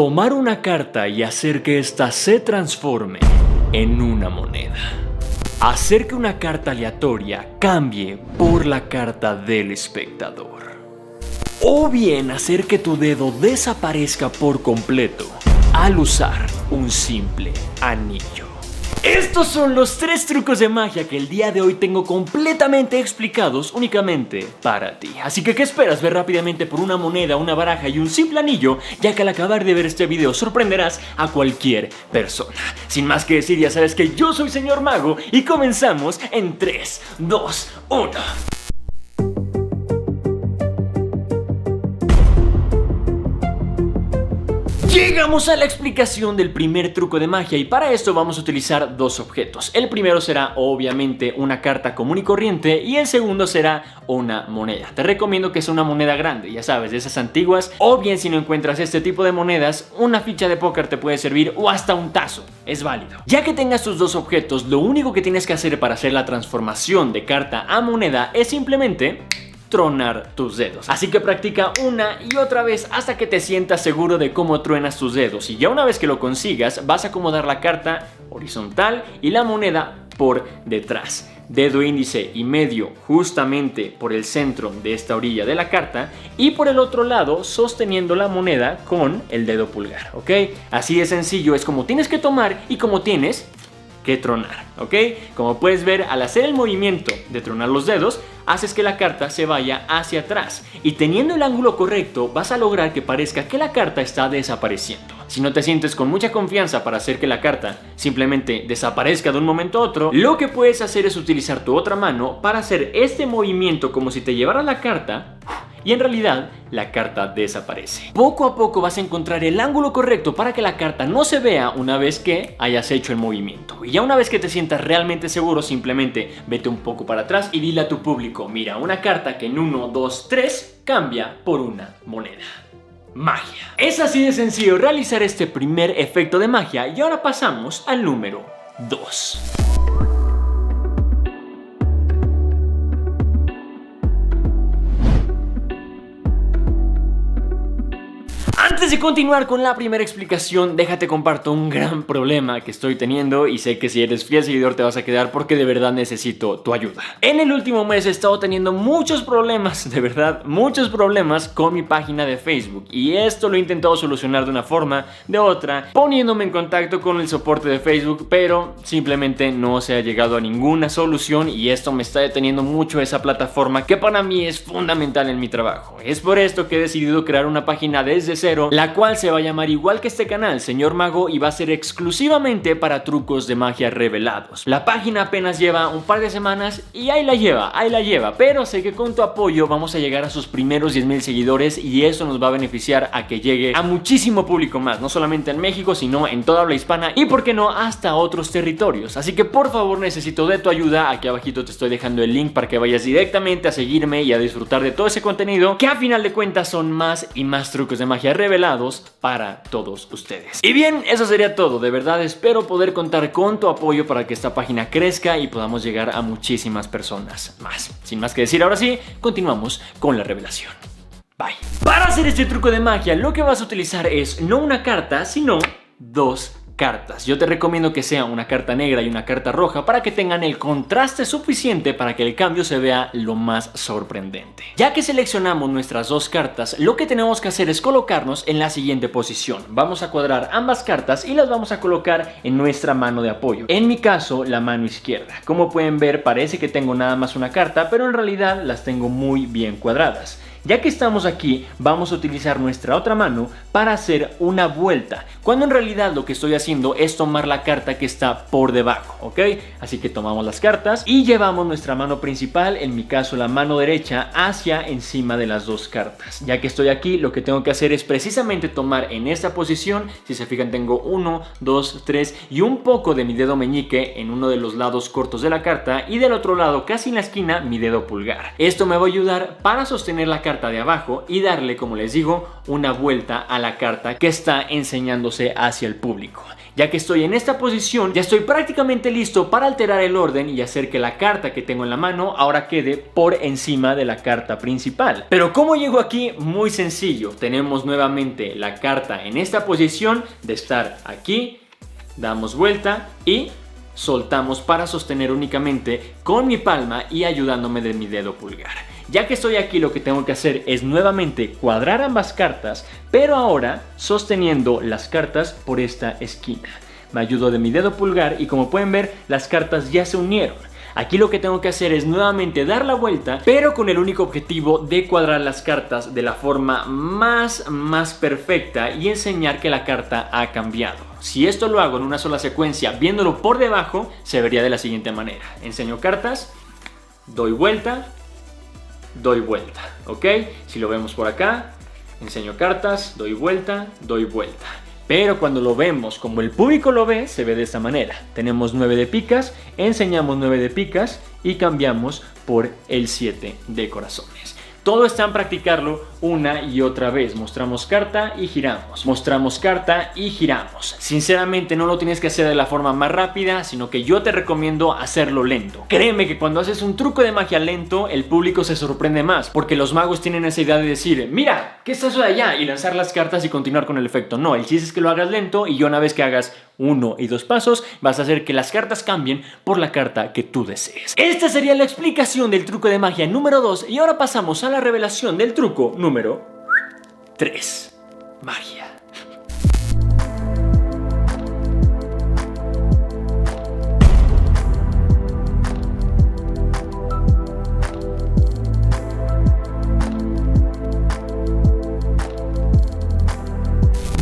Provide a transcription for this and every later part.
Tomar una carta y hacer que ésta se transforme en una moneda. Hacer que una carta aleatoria cambie por la carta del espectador. O bien hacer que tu dedo desaparezca por completo al usar un simple anillo. Estos son los 3 trucos de magia que el día de hoy tengo completamente explicados únicamente para ti. Así que, ¿qué esperas? Ve rápidamente por una moneda, una baraja y un simple anillo, ya que al acabar de ver este video sorprenderás a cualquier persona. Sin más que decir, ya sabes que yo soy Señor Mago y comenzamos en 3, 2, 1. Llegamos a la explicación del primer truco de magia y para esto vamos a utilizar 2 objetos. El primero será obviamente una carta común y corriente y el segundo será una moneda. Te recomiendo que sea una moneda grande, ya sabes, de esas antiguas, o bien si no encuentras este tipo de monedas, una ficha de póker te puede servir o hasta un tazo, es válido. Ya que tengas tus 2 objetos, lo único que tienes que hacer para hacer la transformación de carta a moneda es simplemente tronar tus dedos. Así que practica una y otra vez hasta que te sientas seguro de cómo truenas tus dedos. Y ya una vez que lo consigas, vas a acomodar la carta horizontal y la moneda por detrás. Dedo índice y medio justamente por el centro de esta orilla de la carta y por el otro lado sosteniendo la moneda con el dedo pulgar, ¿ok? Así de sencillo es como tienes que tomar y como tienes que tronar, ¿ok? Como puedes ver, al hacer el movimiento de tronar los dedos, haces que la carta se vaya hacia atrás y teniendo el ángulo correcto vas a lograr que parezca que la carta está desapareciendo. Si no te sientes con mucha confianza para hacer que la carta simplemente desaparezca de un momento a otro, lo que puedes hacer es utilizar tu otra mano para hacer este movimiento como si te llevara la carta y en realidad la carta desaparece. Poco a poco vas a encontrar el ángulo correcto para que la carta no se vea una vez que hayas hecho el movimiento. Y ya una vez que te sientas realmente seguro, simplemente vete un poco para atrás y dile a tu público: mira, una carta que en 1, 2, 3 cambia por una moneda. Magia. Es así de sencillo realizar este primer efecto de magia y ahora pasamos al número 2. Antes de continuar con la primera explicación, déjate comparto un gran problema que estoy teniendo y sé que si eres fiel seguidor te vas a quedar porque de verdad necesito tu ayuda. En el último mes he estado teniendo muchos problemas, de verdad, muchos problemas con mi página de Facebook y esto lo he intentado solucionar de una forma, de otra, poniéndome en contacto con el soporte de Facebook, pero simplemente no se ha llegado a ninguna solución y esto me está deteniendo mucho esa plataforma que para mí es fundamental en mi trabajo. Es por esto que he decidido crear una página desde cero, la cual se va a llamar igual que este canal, Señor Mago, y va a ser exclusivamente para trucos de magia revelados. La página apenas lleva un par de semanas y ahí la lleva, pero sé que con tu apoyo vamos a llegar a sus primeros 10,000 seguidores y eso nos va a beneficiar a que llegue a muchísimo público más, no solamente en México, sino en toda habla hispana y por qué no hasta otros territorios. Así que por favor necesito de tu ayuda. Aquí abajito te estoy dejando el link para que vayas directamente a seguirme y a disfrutar de todo ese contenido que a final de cuentas son más y más trucos de magia revelados para todos ustedes. Y bien, eso sería todo. De verdad espero poder contar con tu apoyo para que esta página crezca y podamos llegar a muchísimas personas más. Sin más que decir, ahora sí, continuamos con la revelación. Bye. Para hacer este truco de magia, lo que vas a utilizar es no una carta, sino 2 cartas. Yo te recomiendo que sea una carta negra y una carta roja para que tengan el contraste suficiente para que el cambio se vea lo más sorprendente. Ya que seleccionamos nuestras 2 cartas, lo que tenemos que hacer es colocarnos en la siguiente posición. Vamos a cuadrar ambas cartas y las vamos a colocar en nuestra mano de apoyo. En mi caso, la mano izquierda. Como pueden ver, parece que tengo nada más una carta, pero en realidad las tengo muy bien cuadradas. Ya que estamos aquí, vamos a utilizar nuestra otra mano para hacer una vuelta, cuando en realidad lo que estoy haciendo es tomar la carta que está por debajo, ¿ok? Así que tomamos las cartas y llevamos nuestra mano principal, en mi caso la mano derecha, hacia encima de las 2 cartas. Ya que estoy aquí, lo que tengo que hacer es precisamente tomar en esta posición. Si se fijan, tengo 1, 2, 3 y un poco de mi dedo meñique en uno de los lados cortos de la carta y del otro lado, casi en la esquina, mi dedo pulgar. Esto me va a ayudar para sostener la carta carta de abajo y darle, como les digo, una vuelta a la carta que está enseñándose hacia el público. Ya que estoy en esta posición, ya estoy prácticamente listo para alterar el orden y hacer que la carta que tengo en la mano ahora quede por encima de la carta principal. Pero ¿cómo llego aquí? Muy sencillo. Tenemos nuevamente la carta en esta posición de estar aquí, damos vuelta y soltamos para sostener únicamente con mi palma y ayudándome de mi dedo pulgar. Ya que estoy aquí, lo que tengo que hacer es nuevamente cuadrar ambas cartas, pero ahora sosteniendo las cartas por esta esquina. Me ayudo de mi dedo pulgar y como pueden ver, las cartas ya se unieron. Aquí lo que tengo que hacer es nuevamente dar la vuelta, pero con el único objetivo de cuadrar las cartas de la forma más perfecta y enseñar que la carta ha cambiado. Si esto lo hago en una sola secuencia, viéndolo por debajo, se vería de la siguiente manera. Enseño cartas, doy vuelta, ¿ok? Si lo vemos por acá, enseño cartas, doy vuelta. Pero cuando lo vemos como el público lo ve, se ve de esta manera. Tenemos 9 de picas, enseñamos 9 de picas y cambiamos por el 7 de corazones. Todo está en practicarlo una y otra vez. Mostramos carta y giramos. Mostramos carta y giramos. Sinceramente no lo tienes que hacer de la forma más rápida, sino que yo te recomiendo hacerlo lento. Créeme que cuando haces un truco de magia lento, el público se sorprende más, porque los magos tienen esa idea de decir, mira, ¿qué es eso de allá? Y lanzar las cartas y continuar con el efecto. No, el chiste es que lo hagas lento y una vez que hagas 1 y 2 pasos, vas a hacer que las cartas cambien por la carta que tú desees. Esta sería la explicación del truco de magia número 2 y ahora pasamos a la revelación del truco número 3. Magia.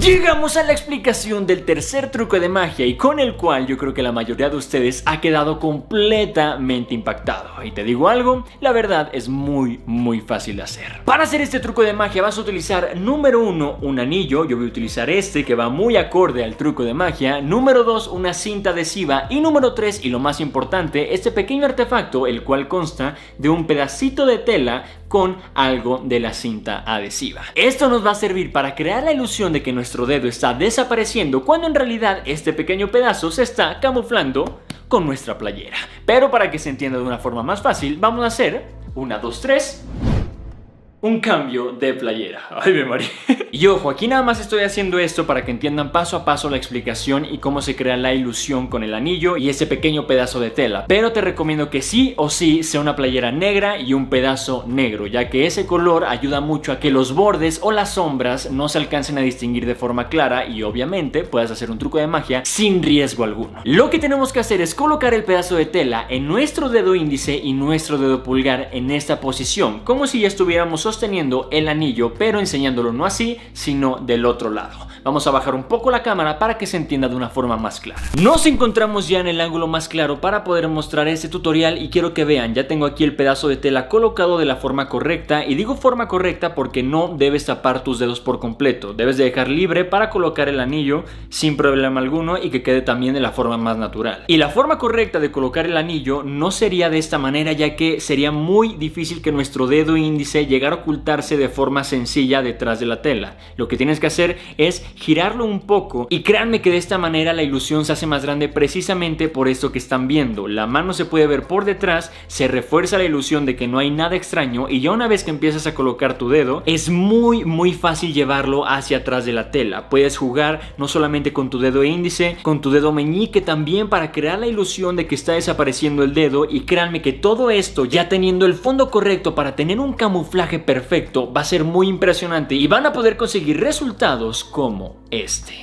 Llegamos a la explicación del tercer truco de magia y con el cual yo creo que la mayoría de ustedes ha quedado completamente impactado. Y te digo algo, la verdad es muy fácil de hacer. Para hacer este truco de magia vas a utilizar número 1, un anillo. Yo voy a utilizar este que va muy acorde al truco de magia. Número 2, una cinta adhesiva. Y número 3, y lo más importante, este pequeño artefacto, el cual consta de un pedacito de tela con algo de la cinta adhesiva. Esto nos va a servir para crear la ilusión de que nuestro dedo está desapareciendo cuando en realidad este pequeño pedazo se está camuflando con nuestra playera. Pero para que se entienda de una forma más fácil, vamos a hacer 1, 2, 3... un cambio de playera. Ay, me mareé. Y ojo, aquí nada más estoy haciendo esto para que entiendan paso a paso la explicación y cómo se crea la ilusión con el anillo y ese pequeño pedazo de tela. Pero te recomiendo que sí o sí sea una playera negra y un pedazo negro, ya que ese color ayuda mucho a que los bordes o las sombras no se alcancen a distinguir de forma clara y obviamente puedas hacer un truco de magia sin riesgo alguno. Lo que tenemos que hacer es colocar el pedazo de tela en nuestro dedo índice y nuestro dedo pulgar en esta posición, como si ya estuviéramos sosteniendo el anillo, pero enseñándolo no así, sino del otro lado. Vamos a bajar un poco la cámara para que se entienda de una forma más clara. Nos encontramos ya en el ángulo más claro para poder mostrar este tutorial y quiero que vean, ya tengo aquí el pedazo de tela colocado de la forma correcta y digo forma correcta porque no debes tapar tus dedos por completo, debes de dejar libre para colocar el anillo sin problema alguno y que quede también de la forma más natural. Y la forma correcta de colocar el anillo no sería de esta manera, ya que sería muy difícil que nuestro dedo índice llegara a ocultarse de forma sencilla detrás de la tela. Lo que tienes que hacer es girarlo un poco y créanme que de esta manera la ilusión se hace más grande precisamente por esto que están viendo. La mano se puede ver por detrás, se refuerza la ilusión de que no hay nada extraño y ya una vez que empiezas a colocar tu dedo es muy fácil llevarlo hacia atrás de la tela. Puedes jugar no solamente con tu dedo índice, con tu dedo meñique también para crear la ilusión de que está desapareciendo el dedo y créanme que todo esto ya teniendo el fondo correcto para tener un camuflaje perfecto va a ser muy impresionante y van a poder conseguir resultados como este.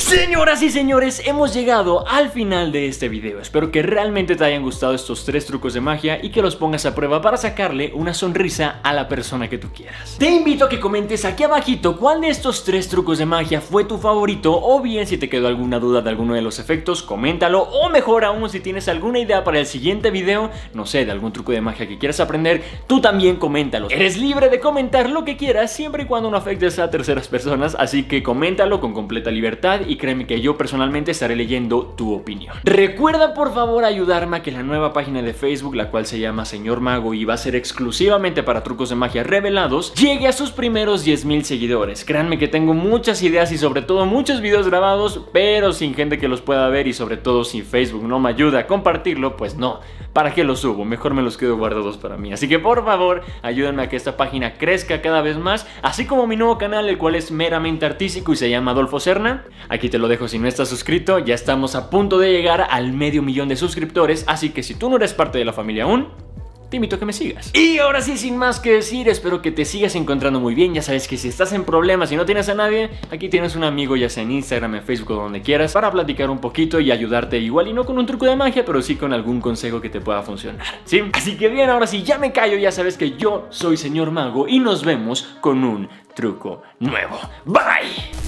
Señoras y señores, hemos llegado al final de este video. Espero que realmente te hayan gustado estos 3 trucos de magia y que los pongas a prueba para sacarle una sonrisa a la persona que tú quieras. Te invito a que comentes aquí abajito cuál de estos 3 trucos de magia fue tu favorito, o bien si te quedó alguna duda de alguno de los efectos, coméntalo, o mejor aún, si tienes alguna idea para el siguiente video, no sé, de algún truco de magia que quieras aprender, tú también coméntalo. Eres libre de comentar lo que quieras siempre y cuando no afectes a terceras personas, así que coméntalo con completa libertad y créeme que yo personalmente estaré leyendo tu opinión. Recuerda por favor ayudarme a que la nueva página de Facebook, la cual se llama Señor Mago y va a ser exclusivamente para trucos de magia revelados, llegue a sus primeros 10,000 seguidores. Créanme que tengo muchas ideas y sobre todo muchos videos grabados, pero sin gente que los pueda ver y sobre todo si Facebook no me ayuda a compartirlo, pues no. ¿Para qué los subo? Mejor me los quedo guardados para mí. Así que por favor, ayúdenme a que esta página crezca cada vez más, así como mi nuevo canal, el cual es meramente artístico y se llama Adolfo Serna. Aquí te lo dejo si no estás suscrito. Ya estamos a punto de llegar al 500,000 de suscriptores, así que si tú no eres parte de la familia aún, te invito a que me sigas. Y ahora sí, sin más que decir, espero que te sigas encontrando muy bien. Ya sabes que si estás en problemas y no tienes a nadie, aquí tienes un amigo, ya sea en Instagram, en Facebook o donde quieras, para platicar un poquito y ayudarte, igual y no con un truco de magia, pero sí con algún consejo que te pueda funcionar, ¿sí? Así que bien, ahora sí, ya me callo. Ya sabes que yo soy Señor Mago y nos vemos con un truco nuevo. Bye.